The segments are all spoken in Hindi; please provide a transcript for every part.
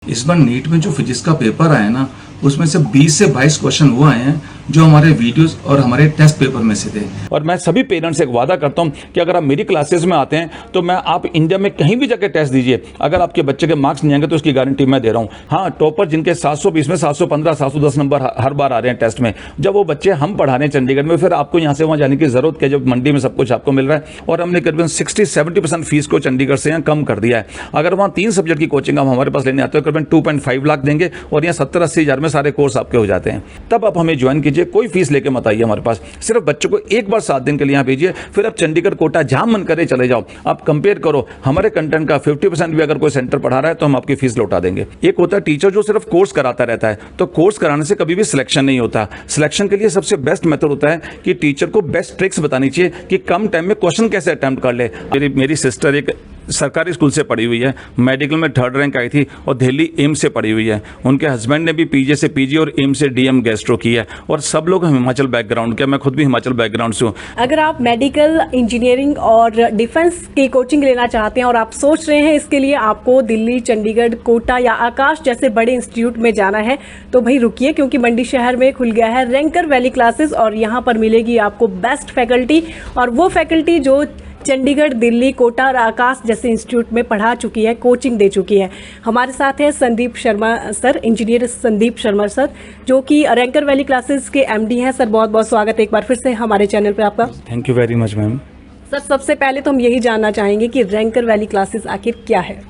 इस बार नीट में जो फिजिक्स का पेपर आया ना, उसमें से 20 से 22 क्वेश्चन वो आए हैं जो हमारे वीडियोस और हमारे टेस्ट पेपर में से थे। और मैं सभी पेरेंट्स से एक वादा करता हूं कि अगर आप मेरी क्लासेस में आते हैं तो मैं आप इंडिया में कहीं भी जाकर टेस्ट दीजिए, अगर आपके बच्चे के मार्क्स नहीं आएंगे तो उसकी गारंटी मैं दे रहा हूं। हाँ, टॉपर जिनके 720 में 715 710 नंबर हर बार आ रहे हैं टेस्ट में, जब वो बच्चे हम पढ़ा रहे हैं चंडीगढ़ में, फिर आपको यहाँ से वहाँ जाने की जरूरत क्या, जब मंडी में सब कुछ आपको मिल रहा है। और हमने करीबन 60-70% फीस को चंडीगढ़ से यहाँ कम कर दिया है। अगर वहाँ 3 सब्जेक्ट की कोचिंग आप हमारे पास लेने आते हो करीबन 2.5 लाख देंगे और यहाँ 70-80 हज़ार में सारे कोर्स आपके हो जाते हैं। तब आप हमें ज्वाइन कीजिए, कोई फीस लेके मत आइए हमारे पास, सिर्फ बच्चों को एक बार 7 दिन के लिए यहाँ भेजिए, फिर आप चंडीगढ़ कोटा जहां मन करे चले जाओ। आप कंपेयर करो, हमारे कंटेंट का 50% भी अगर कोई सेंटर पढ़ा रहा है तो हम आपकी फीस लौटा देंगे। एक होता है टीचर जो सिर्फ कोर्स कराता रहता है, तो कोर्स कराने से कभी भी सिलेक्शन नहीं होता। सिलेक्शन के लिए सबसे बेस्ट मेथड होता है कि टीचर को बेस्ट ट्रिक्स बतानी चाहिए कि कम टाइम में क्वेश्चन कैसे अटेम्प्ट कर ले। मेरी सिस्टर एक सरकारी स्कूल से पढ़ी हुई है, मेडिकल में 3rd रैंक आई थी और दिल्ली एम्स से पढ़ी हुई है। उनके हस्बैंड ने भी पीजी से पीजी और एम्स से डीएम गैस्ट्रो की है, और सब लोग हिमाचल बैकग्राउंड के, मैं खुद भी हिमाचल बैकग्राउंड से हूँ। अगर आप मेडिकल, इंजीनियरिंग और डिफेंस की कोचिंग लेना चाहते हैं और आप सोच रहे हैं इसके लिए आपको दिल्ली, चंडीगढ़, कोटा या आकाश जैसे बड़े इंस्टीट्यूट में जाना है, तो भाई रुकिए, क्योंकि मंडी शहर में खुल गया है रैंकर वैली क्लासेस, और यहाँ पर मिलेगी आपको बेस्ट फैकल्टी, और वो फैकल्टी जो चंडीगढ़, दिल्ली, कोटा और आकाश जैसे इंस्टीट्यूट में पढ़ा चुकी है, कोचिंग दे चुकी है। हमारे साथ है Sandeep Sharma sir, engineer Sandeep Sharma sir, जो कि रैंकर वैली क्लासेस के एमडी हैं। सर, बहुत बहुत स्वागत है एक बार फिर से हमारे चैनल पर आपका। Thank you very much ma'am. Sir, सबसे पहले तो हम यही जानना चाहेंगे कि रैंकर वैली क्लासेस आखिर क्या है।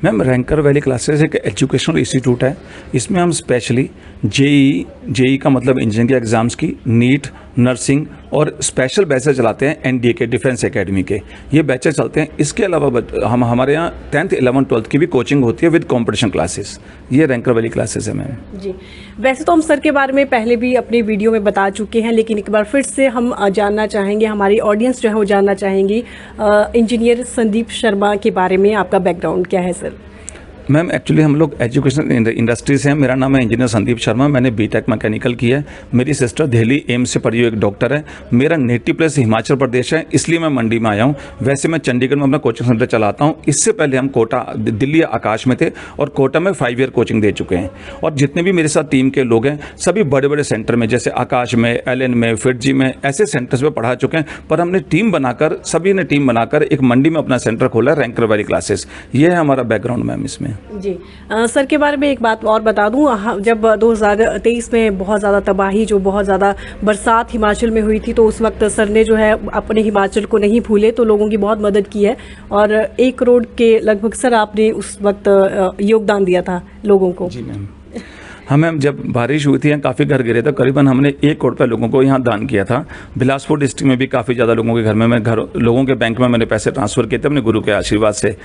मैम, रैंकर वैली क्लासेस एक एजुकेशनल इंस्टीट्यूट है। इसमें हम स्पेशली जेई का मतलब इंजीनियरिंग के एग्ज़ाम्स की, नीट, नर्सिंग और स्पेशल बैचेस चलाते हैं एनडीए के, डिफेंस एकेडमी के, ये बैचेस चलते हैं। इसके अलावा हमारे यहाँ 10th 11th 12th की भी कोचिंग होती है विद कॉम्पिटिशन क्लासेस। ये रैंकर वैली क्लासेस है मैम जी। वैसे तो हम सर के बारे में पहले भी अपनी वीडियो में बता चुके हैं, लेकिन एक बार फिर से हम जानना चाहेंगे, हमारी ऑडियंस जो है वो जानना चाहेंगी इंजीनियर संदीप शर्मा के बारे में, आपका बैकग्राउंड क्या है सर। मैम, एक्चुअली हम लोग एजुकेशन इंडस्ट्री से हैं। मेरा नाम है इंजीनियर संदीप शर्मा, मैंने बीटेक मैकेनिकल की है। मेरी सिस्टर दिल्ली एम्स से पढ़ी हुई एक डॉक्टर है। मेरा नेटिव प्लेस हिमाचल प्रदेश है, इसलिए मैं मंडी में आया हूँ। वैसे मैं चंडीगढ़ में अपना कोचिंग सेंटर चलाता हूँ। इससे पहले हम कोटा, दिल्ली आकाश में थे, और कोटा में 5 ईयर कोचिंग दे चुके हैं। और जितने भी मेरे साथ टीम के लोग हैं सभी बड़े बड़े सेंटर में, जैसे आकाश में, एलन में, फिटजी में, ऐसे सेंटर्स में पढ़ा चुके हैं। पर हमने टीम बनाकर, सभी ने टीम बनाकर एक मंडी में अपना सेंटर खोला, रैंकर वैली क्लासेस। ये है हमारा बैकग्राउंड मैम इसमें। जी सर के बारे में एक बात और बता दूं, जब 2023 में बहुत ज़्यादा तबाही, जो बहुत ज़्यादा बरसात हिमाचल में हुई थी, तो उस वक्त सर ने जो है अपने हिमाचल को नहीं भूले, तो लोगों की बहुत मदद की है, और 1 करोड़ के लगभग सर आपने उस वक्त योगदान दिया था लोगों को। जी मैम। हाँ मैम, जब बारिश हुई थी, काफ़ी घर गिरे थे, करीबन हमने 1 करोड़ रुपये लोगों को यहाँ दान किया था। बिलासपुर डिस्ट्रिक्ट में भी काफ़ी ज़्यादा लोगों के घर में, लोगों के बैंक में मैंने पैसे ट्रांसफ़र किए थे अपने गुरु के आशीर्वाद से।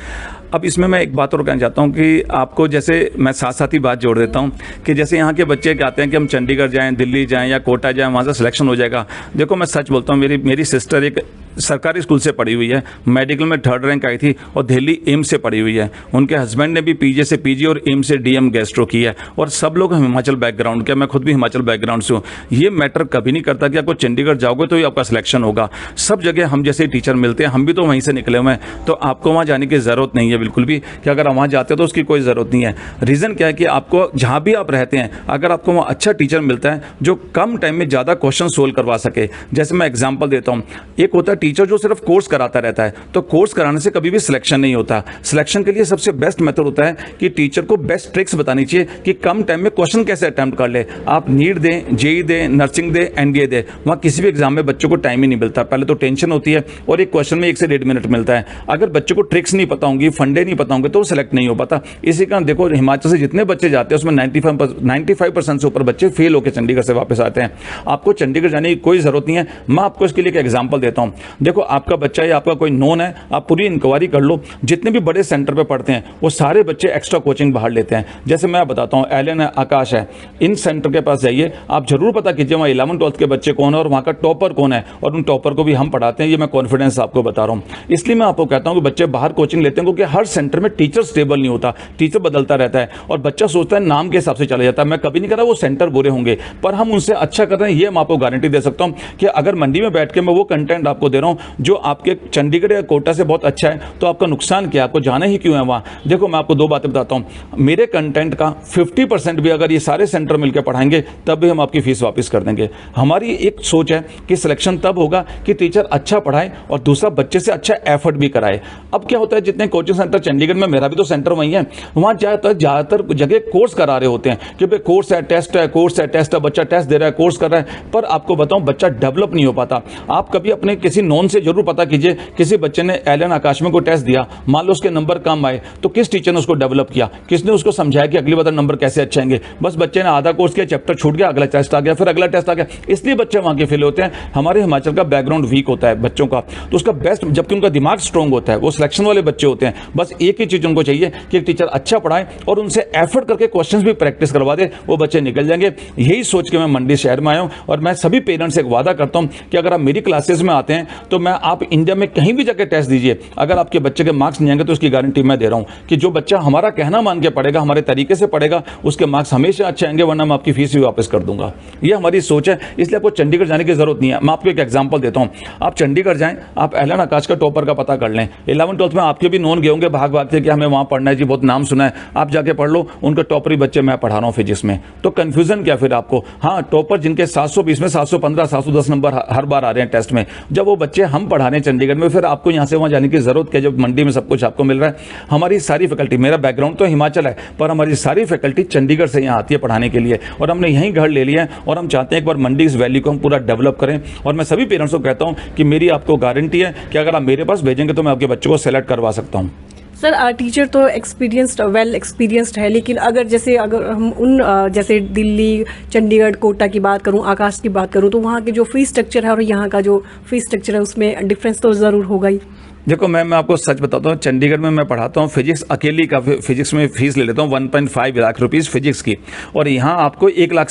अब इसमें मैं एक बात और कहना चाहता हूँ कि आपको, जैसे मैं साथ साथ ही बात जोड़ देता हूँ कि जैसे यहाँ के बच्चे कहते हैं कि हम चंडीगढ़ जाएँ, दिल्ली जाएँ या कोटा जाएँ, वहाँ से सिलेक्शन हो जाएगा। देखो, मैं सच बोलता हूँ, मेरी सिस्टर एक सरकारी स्कूल से पढ़ी हुई है, मेडिकल में 3rd रैंक आई थी और दिल्ली एम्स से पढ़ी हुई है। उनके हस्बैंड ने भी पीजी से पीजी और एम्स से डीएम गैस्ट्रो की है, और सब लोग हिमाचल बैकग्राउंड के, मैं खुद भी हिमाचल बैकग्राउंड से हूँ। ये मैटर कभी नहीं करता कि आपको चंडीगढ़ जाओगे तो ही आपका सिलेक्शन होगा। सब जगह हम जैसे टीचर मिलते हैं, हम भी तो वहीं से निकले हुए हैं, तो आपको वहाँ जाने की ज़रूरत नहीं है बिल्कुल भी, कि अगर आप वहाँ जाते हो तो उसकी कोई ज़रूरत नहीं है। रीज़न क्या है कि आपको जहाँ भी आप रहते हैं, अगर आपको वहाँ अच्छा टीचर मिलता है जो कम टाइम में ज़्यादा क्वेश्चन सोल्व करवा सके। जैसे मैं एग्जाम्पल देता हूँ, एक होता है टीचर जो सिर्फ कोर्स कराता रहता है, तो कोर्स कराने से कभी भी सिलेक्शन नहीं होता। सिलेक्शन के लिए सबसे बेस्ट मेथड होता है कि टीचर को बेस्ट ट्रिक्स बतानी चाहिए कि कम टाइम में क्वेश्चन कैसे अटेम्प्ट कर ले। आप नीट दें, जेई दें, नर्सिंग दें, एनडीए दें, वहाँ किसी भी एग्जाम में बच्चों को टाइम ही नहीं मिलता। पहले तो टेंशन होती है, और एक क्वेश्चन में 1 से 1.5 मिनट मिलता है। अगर बच्चों को ट्रिक्स नहीं पता होंगी, फंडे नहीं पता होंगे, तो सेलेक्ट नहीं हो पाता। इसी कारण देखो, हिमाचल से जितने बच्चे जाते हैं उसमें 95% से ऊपर बच्चे फेल होकर चंडीगढ़ से वापस आते हैं। आपको चंडीगढ़ जाने की कोई जरूरत नहीं है। मैं आपको इसके लिए एक एग्जाम्पल देता हूँ। देखो, आपका बच्चा या आपका कोई नोन है, आप पूरी इंक्वायरी कर लो, जितने भी बड़े सेंटर पे पढ़ते हैं वो सारे बच्चे एक्स्ट्रा कोचिंग बाहर लेते हैं। जैसे मैं बताता हूँ, एलन है, आकाश है, इन सेंटर के पास जाइए, आप जरूर पता कीजिए वहाँ 11th 12th के बच्चे कौन है और वहाँ का टॉपर कौन है, और उन टॉपर को भी हम पढ़ाते हैं। ये मैं कॉन्फिडेंस आपको बता रहा हूँ। इसलिए मैं आपको कहता हूँ कि बच्चे बाहर कोचिंग लेते हैं, क्योंकि हर सेंटर में टीचर स्टेबल नहीं होता, टीचर बदलता रहता है और बच्चा सोचता है नाम के हिसाब से चला जाता है। मैं कभी नहीं कह रहा वो सेंटर बुरे होंगे, पर हम उनसे अच्छा कर रहे हैं, ये मैं आपको गारंटी दे सकता हूं कि अगर मंडी में बैठ के मैं वो कंटेंट आपको दे रहा हूं जो आपके चंडीगढ़ या कोटा से बहुत अच्छा है, तो आपका नुकसान क्या है, आपको जाना ही क्यों है वहां। देखो मैं आपको दो बातें बताता हूं, मेरे कंटेंट का 50% भी अगर ये सारे सेंटर मिलकर पढ़ाएंगे तब भी हम आपकी फीस वापस कर देंगे। हमारी एक सोच है कि सिलेक्शन तब होगा कि टीचर अच्छा पढ़ाए और दूसरा बच्चे से अच्छा एफर्ट भी कराए। अब क्या होता है, जितने कोचिंग सेंटर चंडीगढ़ में, मेरा भी तो सेंटर वही है, वहां ज्यादातर जगह कोर्स करा रहे होते हैं कि भाई कोर्स है, टेस्ट है, कोर्स है, टेस्ट है, बच्चा टेस्ट दे रहा है, कोर्स कर रहा है, पर आपको बताऊं बच्चा डेवलप नहीं हो पाता। आप कभी अपने किसी नॉन से जरूर पता कीजिए, किसी बच्चे ने एलन आकाश में को टेस्ट दिया, मान लो उसके नंबर कम आए, तो किस टीचर ने उसको डेवलप किया, किसने उसको समझाया कि अगली बार नंबर कैसे अच्छे आएंगे। बस बच्चे ने आधा कोर्स किया, चैप्टर छूट गया, अगला टेस्ट आ गया, फिर अगला टेस्ट आ गया, इसलिए बच्चे वहां के फेल होते हैं। हमारे हिमाचल का बैकग्राउंड वीक होता है बच्चों का, तो उसका बेस्ट, जबकि उनका दिमाग स्ट्रांग होता है, वो सिलेक्शन वाले बच्चे होते हैं। बस एक ही चीज उनको चाहिए कि एक टीचर अच्छा पढ़ाए और उनसे एफर्ट करके क्वेश्चंस भी प्रैक्टिस करवा दे, वो बच्चे निकल जाएंगे। यही सोच के मैं मंडी शहर में आया हूं और मैं सभी पेरेंट्स से एक वादा करता हूं कि अगर आप मेरी क्लासेस में आते हैं तो मैं, आप इंडिया में कहीं भी जाकर टेस्ट दीजिए, अगर आपके बच्चे के मार्क्स नहीं आएंगे तो उसकी गारंटी मैं दे रहा हूं कि जो बच्चा हमारा कहना मान के पढ़ेगा, हमारे तरीके से पढ़ेगा, उसके मार्क्स हमेशा अच्छे आएंगे, वरना मैं आपकी फीस भी वापस कर दूंगा। ये हमारी सोच है, इसलिए आपको चंडीगढ़ जाने की जरूरत नहीं है। मैं आपको एक एग्जांपल देता हूं, आप चंडीगढ़ जाएं, आप एलन आकाश का टॉपर का पता कर लें, 11th-12th में आपके भी नोन गए होंगे भाग भाग के कि हमें वहां पढ़ना है जी, बहुत नाम सुना है, आप जाके पढ़ लो, उनके टॉपरी बच्चे मैं पढ़ा रहा हूं फिजिक्स में। तो कंफ्यूजन क्या फिर आपको, हाँ टॉपर जिनके 720 में 715 710 नंबर हर बार आ रहे हैं टेस्ट में, जब वो बच्चे हम पढ़ा रहे हैं चंडीगढ़ में, फिर आपको यहां से वहां जाने की जरूरत क्या, जब मंडी में सब कुछ आपको मिल रहा है। हमारी सारी फैकल्टी, मेरा बैकग्राउंड तो हिमाचल है, पर हमारी सारी फैकल्टी चंडीगढ़ से यहाँ आती है पढ़ाने के लिए, और हमने यहीं घर ले लिया है और हम चाहते हैं एक बार मंडी इस वैली को हम पूरा डेवलप करें। और मैं सभी पेरेंट्स को कहता हूं कि मेरी आपको गारंटी है कि अगर आप मेरे पास भेजेंगे तो मैं आपके बच्चों को सेलेक्ट करवा सकता हूं। सर टीचर तो एक्सपीरियंस्ड, वेल एक्सपीरियंस्ड है, लेकिन अगर हम उन जैसे दिल्ली, चंडीगढ़, कोटा की बात करूं, आकाश की बात करूं, तो वहाँ के जो फीस स्ट्रक्चर है और यहाँ का जो फीस स्ट्रक्चर है उसमें डिफरेंस तो ज़रूर होगा ही। देखो मैं आपको सच बताता हूँ, चंडीगढ़ में मैं पढ़ाता हूँ फिजिक्स, अकेली का फिजिक्स में फीस ले लेता हूँ 1.5 लाख रुपीज़ फिजिक्स की, और यहाँ आपको 1 लाख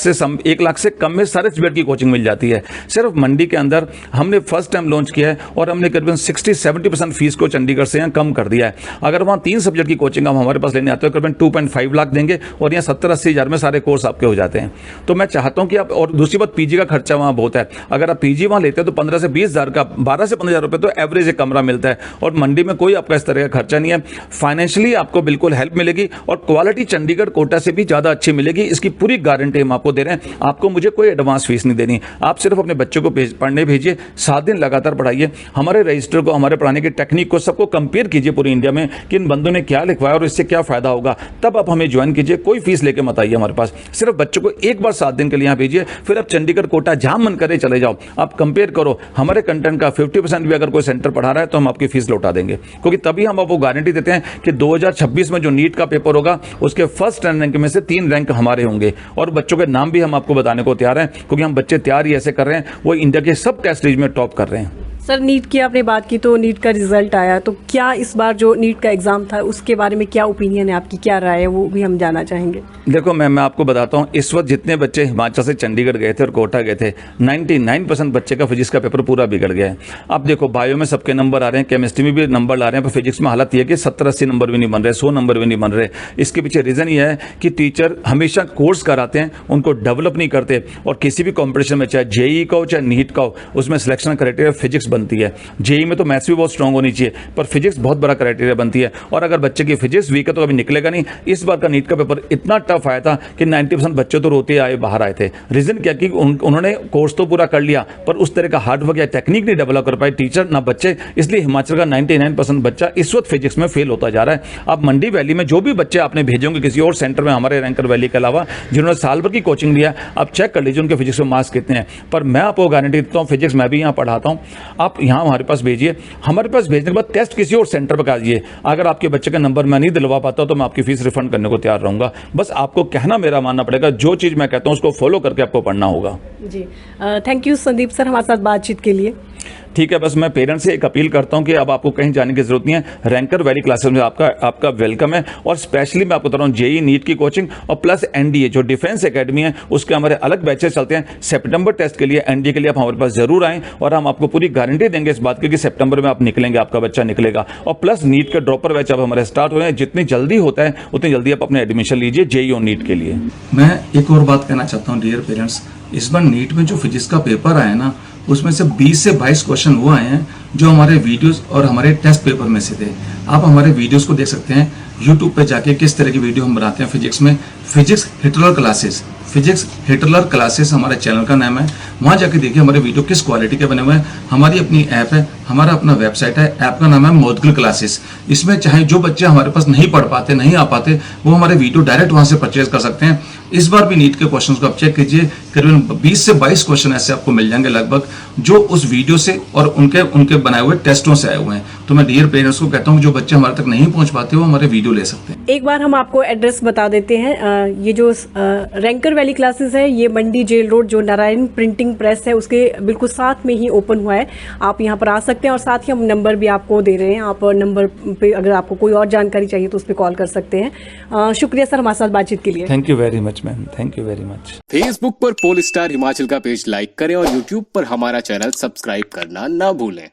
से कम में सारे सब्जेक्ट की कोचिंग मिल जाती है। सिर्फ मंडी के अंदर हमने फर्स्ट टाइम लॉन्च किया है और हमने करीबन 60-70% फीस को चंडीगढ़ से यहाँ कम कर दिया है। अगर वहाँ 3 सब्जेक्ट की कोचिंग हम हमारे पास लेने आते हो करीबन 2.5 लाख देंगे और यहाँ 70-80 हज़ार में सारे कोर्स आपके हो जाते हैं। तो मैं चाहता हूँ कि आप, और दूसरी बात पीजी का खर्चा वहाँ बहुत है, अगर आप पीजी वहाँ लेते हैं तो 15 से 20 हज़ार का, 12 से 15 हज़ार रुपये तो एवरेज एक कमरा मिलता है, और मंडी में कोई आपका इस तरह का खर्चा नहीं है। फाइनेंशियली आपको बिल्कुल हेल्प मिलेगी और क्वालिटी चंडीगढ़ कोटा से भी ज़्यादा अच्छी मिलेगी, इसकी पूरी गारंटी हम आपको दे रहे हैं। आपको मुझे कोई एडवांस फीस नहीं देनी, आप सिर्फ अपने बच्चों को पढ़ने भेजिए, 7 दिन लगातार पढ़ाइए, हमारे रजिस्टर को, हमारे पढ़ाने की टेक्निक को सबको कंपेयर कीजिए पूरी इंडिया में कि इन बंदों ने क्या लिखवाया और इससे क्या फायदा होगा, तब आप हमें ज्वाइन कीजिए। कोई फीस लेके मत आइए हमारे पास, सिर्फ बच्चों को एक बार 7 दिन के लिए यहाँ भेजिए, फिर आप चंडीगढ़ कोटा जहां मन करे चले जाओ, आप कंपेयर करो, हमारे कंटेंट का 50% भी अगर कोई सेंटर पढ़ा रहा है तो हम आपकी फीस लौटा देंगे, क्योंकि तभी हम आपको गारंटी देते हैं कि 2026 में जो नीट का पेपर होगा उसके फर्स्ट 10 रैंक में से 3 रैंक हमारे होंगे, और बच्चों के नाम भी हम आपको बताने को तैयार हैं, क्योंकि हम बच्चे तैयार ही ऐसे कर रहे हैं, वो इंडिया के सब टेस्ट सीरीज में टॉप कर रहे हैं। सर नीट की आपने बात की, तो नीट का रिजल्ट आया, तो क्या इस बार जो नीट का एग्जाम था उसके बारे में क्या ओपिनियन है आपकी, क्या राय है, वो भी हम जानना चाहेंगे। देखो मैं आपको बताता हूँ, इस वक्त जितने बच्चे हिमाचल से चंडीगढ़ गए थे और कोटा गए थे, 99% बच्चे का फिजिक्स का पेपर पूरा बिगड़ गया है। अब देखो बायो में सबके नंबर आ रहे हैं, केमिस्ट्री में भी नंबर ला रहे हैं, पर फिजिक्स में हालत यह है कि 70-80 नंबर भी नहीं बन रहे, 100 नंबर भी नहीं बन रहे। इसके पीछे रीज़न ये है कि टीचर हमेशा कोर्स कराते हैं, उनको डेवलप नहीं करते, और किसी भी कॉम्पिटिशन में चाहे जेई का हो चाहे नीट का हो, उसमें सिलेक्शन क्राइटेरिया फिजिक्स बनती है। जेई में तो मैथ्स भी बहुत स्ट्रांग होनी चाहिए, पर फिजिक्स बहुत बड़ा क्राइटेरिया बनती है, और अगर बच्चे की फिजिक्स वीक है तो कभी निकलेगा नहीं। इस बार का नीट का पेपर इतना टफ आया था कि 90% बच्चे तो रोते आए बाहर आए थे। रीजन क्या कि उन्होंने कोर्स तो पूरा कर लिया, पर उस तरह का हार्ड वर्क या टेक्निक नहीं डेवलप कर पाए टीचर ना बच्चे, इसलिए हिमाचल का 99% बच्चा इस वक्त फिजिक्स में फेल होता जा रहा है। अब मंडी वैली में जो भी बच्चे आपने भेजे होंगे किसी और सेंटर में, हमारे रैंकर वैली के अलावा, जिन्होंने साल भर की कोचिंग लिया, आप चेक कर लीजिए उनके फिजिक्स में मार्क्स कितने हैं। पर मैं आपको गारंटी देता हूँ, फिजिक्स मैं भी यहाँ पढ़ाता हूँ, आप यहाँ हमारे पास भेजिए, हमारे पास भेजने के बाद टेस्ट किसी और सेंटर पर कराइए। अगर आपके बच्चे का नंबर मैं नहीं दिलवा पाता तो मैं आपकी फीस रिफंड करने को तैयार रहूंगा। बस आपको कहना मेरा मानना पड़ेगा, जो चीज़ मैं कहता हूँ उसको फॉलो करके आपको पढ़ना होगा। जी थैंक यू संदीप सर हमारे साथ बातचीत के लिए। ठीक है, बस मैं पेरेंट्स से एक अपील करता हूं कि अब आपको कहीं जाने की जरूरत नहीं है। रैंकर वैली क्लासेस में आपका वेलकम है। और स्पेशली मैं आपको बता रहा हूं जेई नीट की कोचिंग और प्लस एनडीए जो डिफेंस एकेडमी है उसके हमारे अलग बैचेस चलते हैं। सितंबर टेस्ट के लिए एनडीए के लिए आप हमारे पास जरूर आएं और हम आपको पूरी गारंटी देंगे इस बात की कि सितंबर में आप निकलेंगे, आपका बच्चा निकलेगा। और प्लस नीट के ड्रॉपर बैच अब हमारे स्टार्ट हो रहे हैं। जितनी जल्दी होता है उतनी जल्दी आप अपने एडमिशन लीजिए जेई और नीट के लिए। मैं एक और बात कहना चाहता हूँ डियर पेरेंट्स, इस बार नीट में जो फिजिक्स का पेपर आया ना उसमें से 20 से 22 क्वेश्चन वो आए हैं जो हमारे वीडियोस और हमारे टेस्ट पेपर में से थे। आप हमारे वीडियोस को देख सकते हैं यूट्यूब पे जाके, किस तरह की वीडियो हम बनाते हैं फिजिक्स में। Physics Hitler classes, physics Hitler classes हमारे चैनल का नाम है। वहां जाके देखिए हमारे वीडियो किस क्वालिटी के बने हुए हैं। हमारी अपनी ऐप है, हमारा अपना वेबसाइट है, ऐप का नाम है मोदगल क्लासेस। इसमें चाहे जो बच्चे हमारे पास नहीं पढ़ पाते, नहीं आ पाते, वो हमारे वीडियो डायरेक्ट वहां से परचेज कर सकते हैं। इस बार भी नीट के क्वेश्चन को आप चेक कीजिए, करीबन 20 से 22 क्वेश्चन ऐसे आपको मिल जाएंगे लगभग, जो उस वीडियो से और उनके बनाए हुए टेस्टों से आए हुए हैं। तो मैं डियर पेरेंट्स को कहता हूँ जो बच्चे हमारे तक नहीं पहुंच पाते वो हमारे वीडियो ले सकते हैं। एक बार हम आपको एड्रेस बता देते हैं। ये जो रैंकर वैली क्लासेस है ये मंडी जेल रोड जो नारायण प्रिंटिंग प्रेस है उसके बिल्कुल साथ में ही ओपन हुआ है। आप यहाँ पर आ सकते हैं और साथ ही हम नंबर भी आपको दे रहे हैं। आप नंबर पे अगर आपको कोई और जानकारी चाहिए तो उस पर कॉल कर सकते हैं। शुक्रिया सर हमारे साथ बातचीत के लिए। Thank you very much ma'am, thank you very much. Facebook पर पोल स्टार हिमाचल का पेज लाइक करें और यूट्यूब पर हमारा चैनल सब्सक्राइब करना ना भूलें।